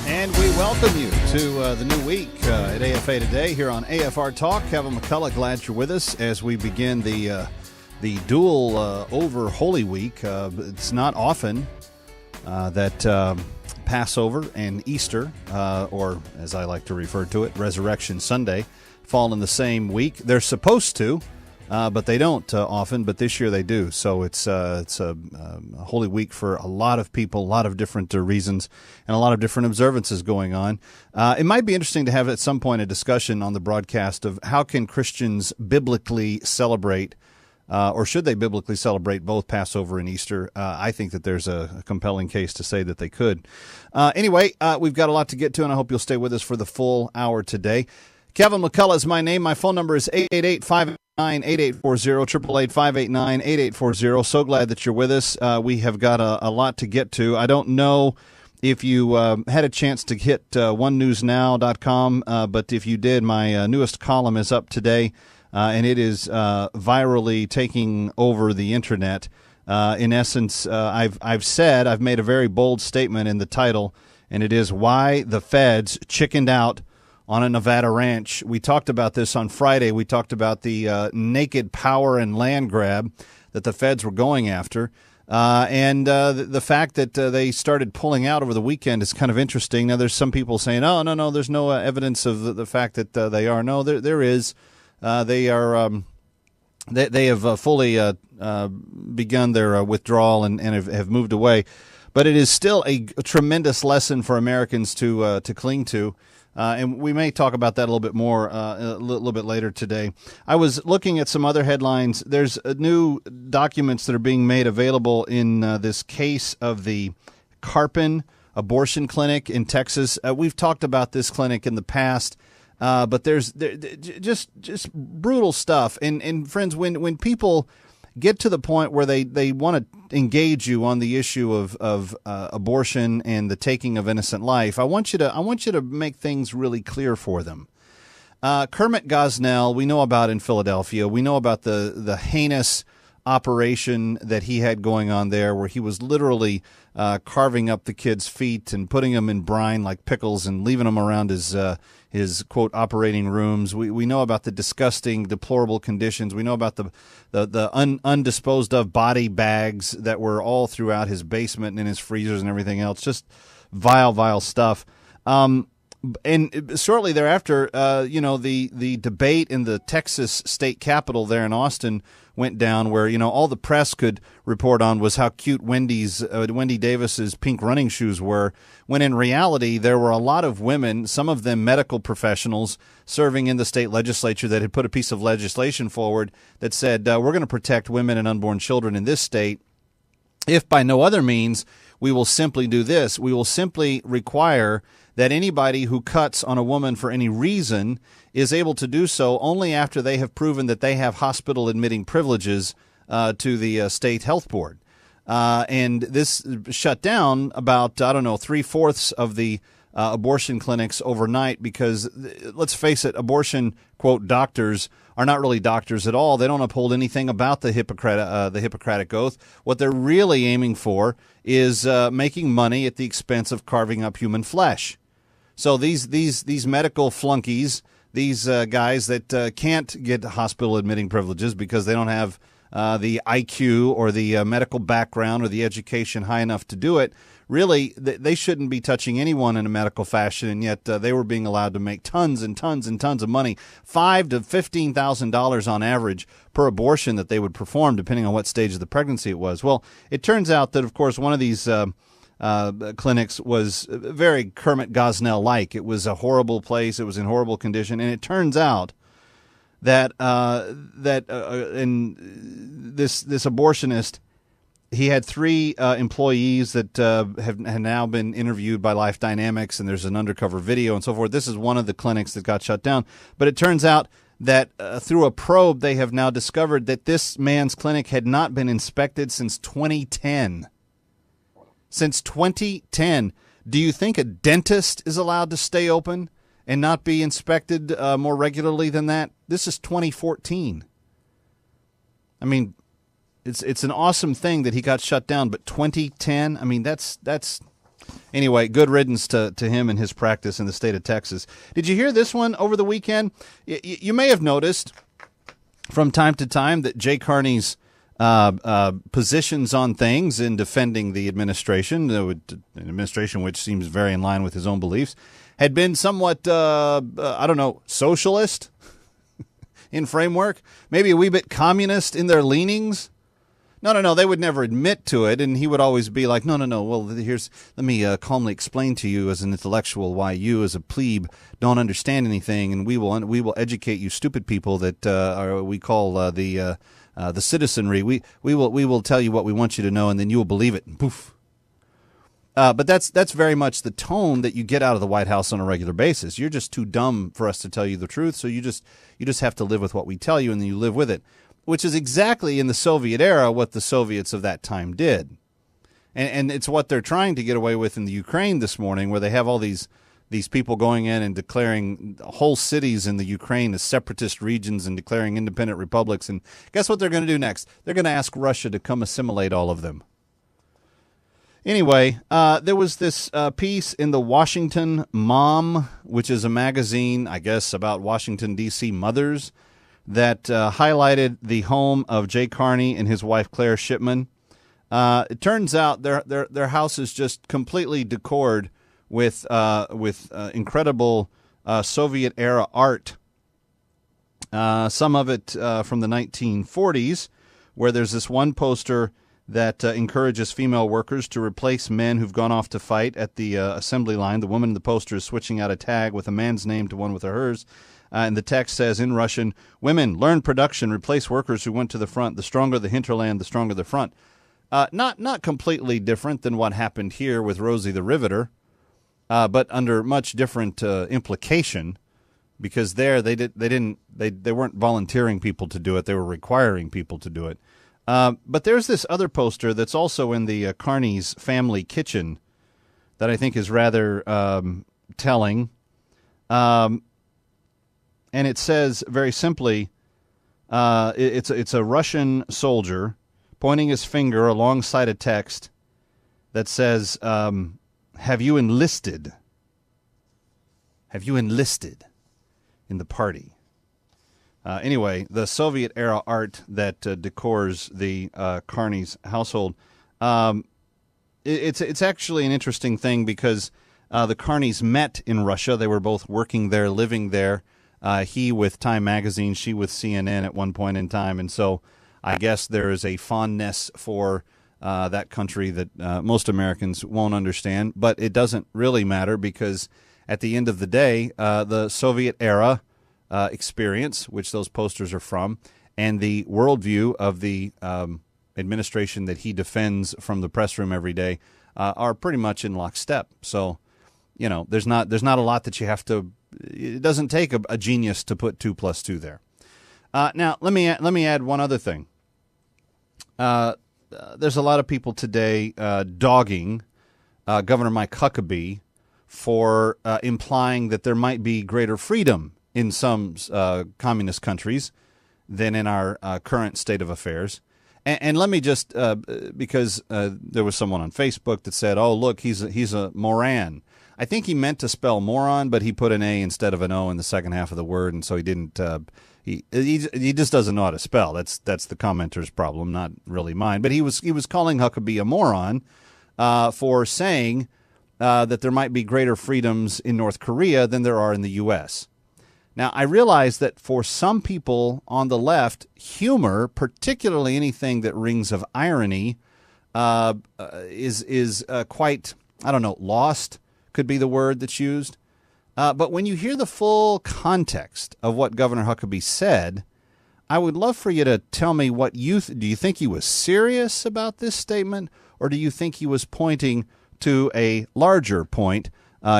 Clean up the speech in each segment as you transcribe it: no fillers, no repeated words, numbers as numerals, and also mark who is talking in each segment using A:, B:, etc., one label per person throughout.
A: And we welcome you to the new week at AFA Today here on AFR Talk. Kevin McCullough, glad you're with us as we begin the dual over Holy Week. It's not often that Passover and Easter, or as I like to refer to it, Resurrection Sunday, fall in the same week. They're supposed to, but they don't often, but this year they do. So it's a Holy Week for a lot of people, a lot of different reasons, and a lot of different observances going on. It might be interesting to have at some point a discussion on the broadcast of how can Christians biblically celebrate, or should they biblically celebrate both Passover and Easter? I think that there's a compelling case to say that they could. Anyway, we've got a lot to get to, and I hope you'll stay with us for the full hour today. Kevin McCullough is my name. My phone number is 888-589-8840, 888-589-8840. So glad that you're with us. We have got a lot to get to. I don't know if you had a chance to hit onenewsnow.com, but if you did, my newest column is up today, and it is virally taking over the internet. In essence, I've made a very bold statement in the title, and it is Why the Feds Chickened Out on a Nevada Ranch. We talked about this on Friday. We talked about the naked power and land grab that the feds were going after. And the fact that they started pulling out over the weekend is kind of interesting. Now, there's some people saying, oh, no, there's no evidence of the fact that they are. No, there is. They are. They have fully begun their withdrawal and have moved away. But it is still a tremendous lesson for Americans to cling to. And we may talk about that a little bit more a little bit later today. I was looking at some other headlines. There's new documents that are being made available in this case of the Carpin abortion clinic in Texas. We've talked about this clinic in the past, but there's just brutal stuff. And friends, when people get to the point where they want to engage you on the issue of abortion and the taking of innocent life, I want you to make things really clear for them. Kermit Gosnell, we know about in Philadelphia. We know about the heinous operation that he had going on there, where he was literally carving up the kids' feet and putting them in brine like pickles and leaving them around his quote operating rooms. We know about the disgusting, deplorable conditions. We know about the undisposed of body bags that were all throughout his basement and in his freezers and everything else. Just vile stuff. And shortly thereafter, the debate in the Texas state capitol there in Austin went down, where all the press could report on was how cute Wendy Davis's pink running shoes were, when in reality there were a lot of women, some of them medical professionals, serving in the state legislature that had put a piece of legislation forward that said we're going to protect women and unborn children in this state. If by no other means, we will simply do this. We will simply require that anybody who cuts on a woman for any reason is able to do so only after they have proven that they have hospital admitting privileges to the state health board. And this shut down about, 3/4 of the abortion clinics overnight, because let's face it, abortion, quote, doctors are not really doctors at all. They don't uphold anything about the Hippocratic Oath. What they're really aiming for is making money at the expense of carving up human flesh. So these medical flunkies, these guys that can't get hospital admitting privileges because they don't have the IQ or the medical background or the education high enough to do it, really, they shouldn't be touching anyone in a medical fashion, and yet they were being allowed to make tons and tons and tons of money, $5,000 to $15,000 on average per abortion that they would perform, depending on what stage of the pregnancy it was. Well, it turns out that, of course, one of these clinics was very Kermit Gosnell-like. It was a horrible place. It was in horrible condition, and it turns out that in this abortionist, he had 3 employees that have now been interviewed by Life Dynamics, and there's an undercover video and so forth. This is one of the clinics that got shut down. But it turns out that through a probe, they have now discovered that this man's clinic had not been inspected since 2010. Since 2010. Do you think a dentist is allowed to stay open and not be inspected more regularly than that? This is 2014. I mean, it's an awesome thing that he got shut down, but 2010, I mean, that's Anyway, good riddance to him and his practice in the state of Texas. Did you hear this one over the weekend? You may have noticed from time to time that Jay Carney's positions on things in defending the administration, an administration which seems very in line with his own beliefs, had been somewhat, I don't know, socialist in framework, maybe a wee bit communist in their leanings. No, they would never admit to it, and he would always be like, no, well, let me calmly explain to you as an intellectual why you as a plebe don't understand anything, and we will educate you stupid people that we call the citizenry. We will tell you what we want you to know, and then you will believe it, and poof. But that's very much the tone that you get out of the White House on a regular basis. You're just too dumb for us to tell you the truth, so you just have to live with what we tell you, and then you live with it. Which is exactly in the Soviet era what the Soviets of that time did. And it's what they're trying to get away with in the Ukraine this morning, where they have all these people going in and declaring whole cities in the Ukraine as separatist regions and declaring independent republics. And guess what they're going to do next? They're going to ask Russia to come assimilate all of them. Anyway, there was this piece in the Washington Mom, which is a magazine, I guess, about Washington, D.C. mothers, that highlighted the home of Jay Carney and his wife Claire Shipman. It turns out their house is just completely decored with incredible Soviet era art. Some of it from the 1940s, where there's this one poster that encourages female workers to replace men who've gone off to fight at the assembly line. The woman in the poster is switching out a tag with a man's name to one with hers. And the text says in Russian, "Women, learn production, replace workers who went to the front. The stronger the hinterland, the stronger the front." Not completely different than what happened here with Rosie the Riveter, but under much different implication, because there they weren't volunteering people to do it; they were requiring people to do it. But there's this other poster that's also in the Carneys family kitchen that I think is rather telling. And it says very simply, it's a Russian soldier pointing his finger alongside a text that says, "Have you enlisted? Have you enlisted in the party?" Anyway, the Soviet-era art that decors the Carneys household, it's actually an interesting thing because the Carneys met in Russia. They were both working there, living there. He with Time Magazine, she with CNN at one point in time. And so I guess there is a fondness for that country that most Americans won't understand. But it doesn't really matter because at the end of the day, the Soviet era experience, which those posters are from, and the worldview of the administration that he defends from the press room every day are pretty much in lockstep. So, you know, there's not a lot that you have to. It doesn't take a genius to put 2 + 2 there. Now, let me add one other thing. There's a lot of people today dogging Governor Mike Huckabee for implying that there might be greater freedom in some communist countries than in our current state of affairs. And let me just, because there was someone on Facebook that said, "Oh, look, he's a moron." I think he meant to spell moron, but he put an A instead of an O in the second half of the word, and so he didn't. He just doesn't know how to spell. That's the commenter's problem, not really mine. But he was calling Huckabee a moron for saying that there might be greater freedoms in North Korea than there are in the U.S. Now, I realize that for some people on the left, humor, particularly anything that rings of irony, is quite, I don't know, lost. Could be the word that's used. But when you hear the full context of what Governor Huckabee said, I would love for you to tell me what do you think he was serious about this statement, or do you think he was pointing to a larger point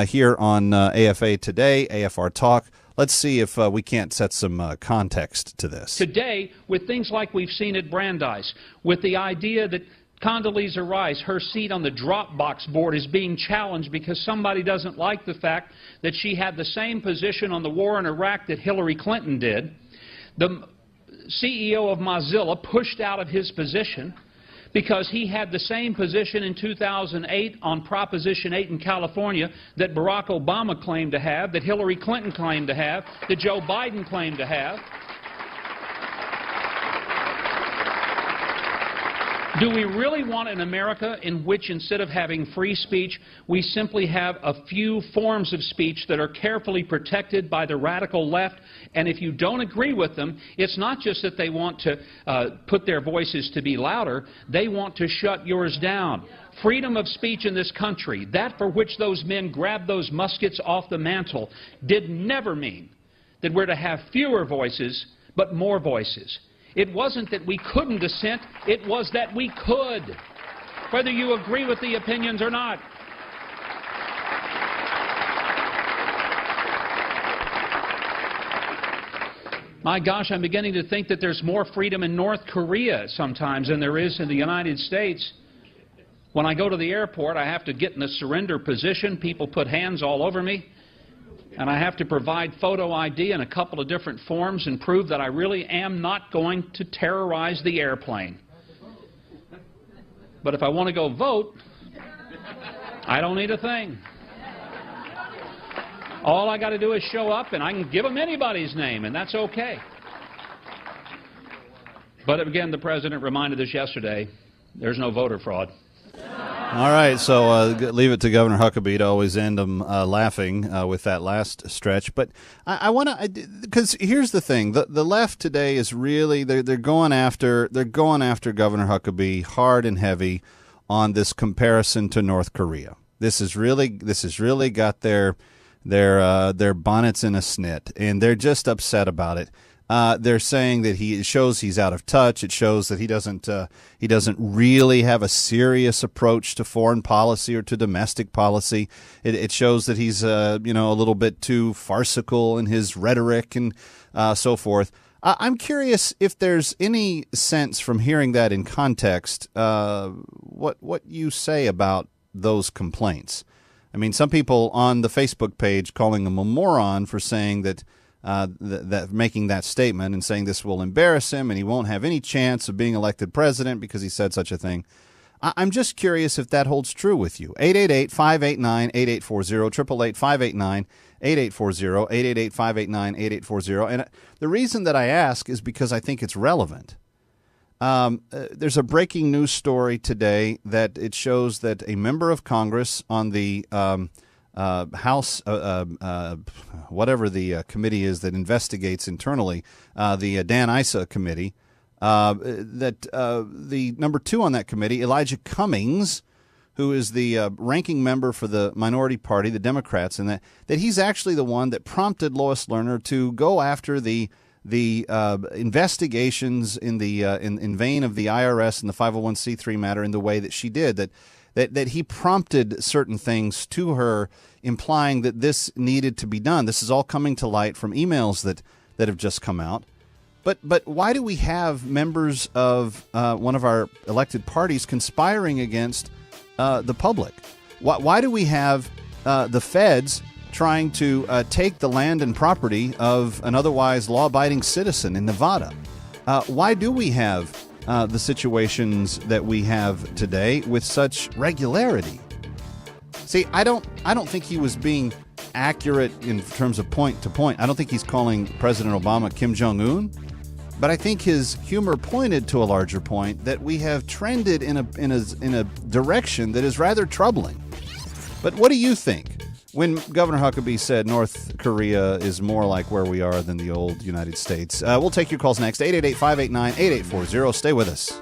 A: here on AFA Today, AFR Talk? Let's see if we can't set some context to this.
B: Today, with things like we've seen at Brandeis, with the idea that Condoleezza Rice, her seat on the Dropbox board is being challenged because somebody doesn't like the fact that she had the same position on the war in Iraq that Hillary Clinton did. The CEO of Mozilla pushed out of his position. because he had the same position in 2008 on Proposition 8 in California that Barack Obama claimed to have, that Hillary Clinton claimed to have, that Joe Biden claimed to have. Do we really want an America in which instead of having free speech, we simply have a few forms of speech that are carefully protected by the radical left? And if you don't agree with them, it's not just that they want to put their voices to be louder, they want to shut yours down. Freedom of speech in this country, that for which those men grabbed those muskets off the mantle, did never mean that we're to have fewer voices, but more voices. It wasn't that we couldn't dissent, it was that we could, whether you agree with the opinions or not. My gosh, I'm beginning to think that there's more freedom in North Korea sometimes than there is in the United States. When I go to the airport, I have to get in the surrender position. People put hands all over me. And I have to provide photo ID in a couple of different forms and prove that I really am not going to terrorize the airplane. But if I want to go vote, I don't need a thing. All I got to do is show up, and I can give them anybody's name, and that's okay. But again, the President reminded us yesterday, there's no voter fraud.
A: All right, so leave it to Governor Huckabee to always end them laughing with that last stretch. But I want to, because here's the thing: the left today is really they're going after Governor Huckabee hard and heavy on this comparison to North Korea. This has really got their bonnets in a snit, and they're just upset about it. They're saying that it shows he's out of touch. It shows that he doesn't really have a serious approach to foreign policy or to domestic policy. It shows that he's a little bit too farcical in his rhetoric and so forth. I'm curious if there's any sense from hearing that in context, what you say about those complaints. I mean, some people on the Facebook page calling him a moron for saying that making that statement and saying this will embarrass him and he won't have any chance of being elected president because he said such a thing. I'm just curious if that holds true with you. 888-589-8840, 888-589-8840, 888-589-8840. And the reason that I ask is because I think it's relevant. There's a breaking news story today that it shows that a member of Congress on the House, whatever the committee is that investigates internally, the Dan Issa committee, that the number 2 on that committee, Elijah Cummings, who is the ranking member for the minority party, the Democrats, and that he's actually the one that prompted Lois Lerner to go after the investigations in vein of the IRS and the 501c3 matter in the way that she did, that he prompted certain things to her, implying that this needed to be done. This is all coming to light from emails that have just come out. But why do we have members of one of our elected parties conspiring against the public? Why do we have the feds trying to take the land and property of an otherwise law-abiding citizen in Nevada? Why do we have the situations that we have today with such regularity? See, I don't think he was being accurate in terms of point to point. I don't think he's calling President Obama Kim Jong-un, but I think his humor pointed to a larger point that we have trended in a direction that is rather troubling. But what do you think when Governor Huckabee said North Korea is more like where we are than the old United States? We'll take your calls next. 888-589-8840. Stay with us.